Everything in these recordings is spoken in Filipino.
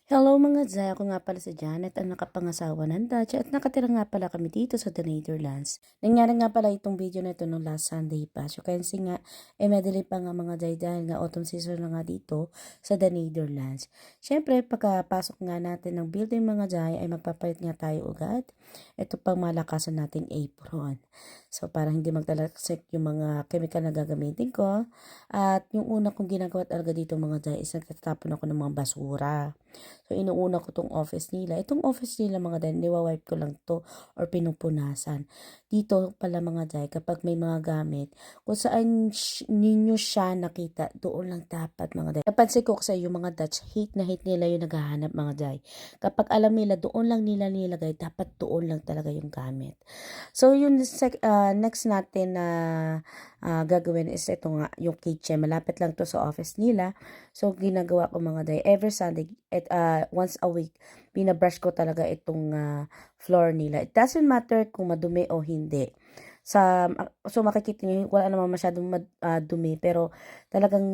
Hello mga Zay, ako nga pala si Janet, ang nakapangasawa ng Dutch at nakatira nga pala kami dito sa The Netherlands. Nangyari nga pala itong video na ito noong last Sunday pa. So kasi nga, medley pa nga mga Zay dahil nga autumn season na nga dito sa The Netherlands. Siyempre, pagkapasok nga natin ng building mga Zay ay magpapalit nga tayo agad. Ito pang malakasan nating apron. So para hindi magtalaksik yung mga chemical na gagamitin ko. At yung una kong ginagawa talaga dito mga Zay is nagtatapon ako ng mga basura. So, inuuna ko tong office nila. Itong office nila mga day, niwawipe ko lang to or pinupunasan. Dito pala mga day, kapag may mga gamit, kung saan ninyo siya nakita, doon lang dapat mga day. Napansin ko sa yung mga Dutch, hate na hate nila yung naghahanap mga day. Kapag alam nila, doon lang nila nilagay, dapat doon lang talaga yung gamit. So, yung next natin na gagawin is ito nga, yung kitchen. Malapit lang to sa office nila. So, ginagawa ko mga day, every Sunday, once a week, binabrush ko talaga itong floor nila. It doesn't matter kung madumi o hindi. So makikita niyo, wala naman masyadong dumi, pero talagang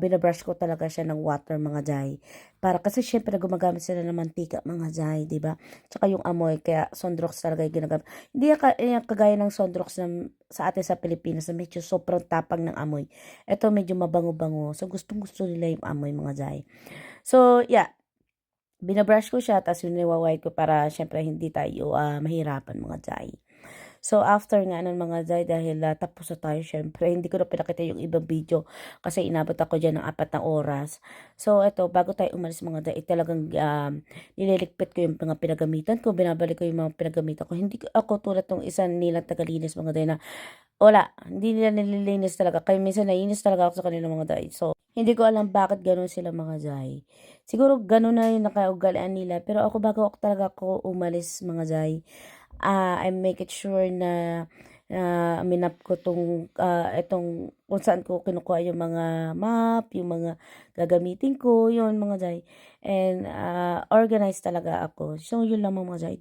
binabrush ko talaga siya ng water mga jay. Para kasi syempre gumagamit sila ng mantika mga jay, di ba? Tsaka yung amoy, kaya Sondrox talaga yung ginagamit. Hindi yung kagaya ng Sondrox na sa atin sa Pilipinas na medyo sobrang tapang ng amoy. Ito medyo mabango-bango. So gustong gusto nila yung amoy mga jay. So yeah, binabrush ko siya, tapos winiwawide ko para syempre hindi tayo mahirapan mga jay. So, after nga ng mga Zay, dahil tapos na tayo, syempre, hindi ko na pinakita yung ibang video kasi inabot ako dyan ng 4 na oras. So, eto, bago tayo umalis mga Zay, talagang nililigpit ko yung mga pinagamitan ko, binabalik ko yung mga pinagamitan ko. Hindi ako tulad ng isang nilang tagalinis mga Zay na wala, hindi nila nililinis talaga. Kaya minsan nainis talaga ako sa kanila mga Zay. So, hindi ko alam bakit ganun sila mga Zay. Siguro ganun na yung nakaugalian nila. Pero ako bago ako talaga ako umalis mga Zay, I make it sure na minap ko itong kung saan ko kinukuha yung mga map, yung mga gagamitin ko, yun mga Jai. And organized talaga ako. So, yun lang mga Jai.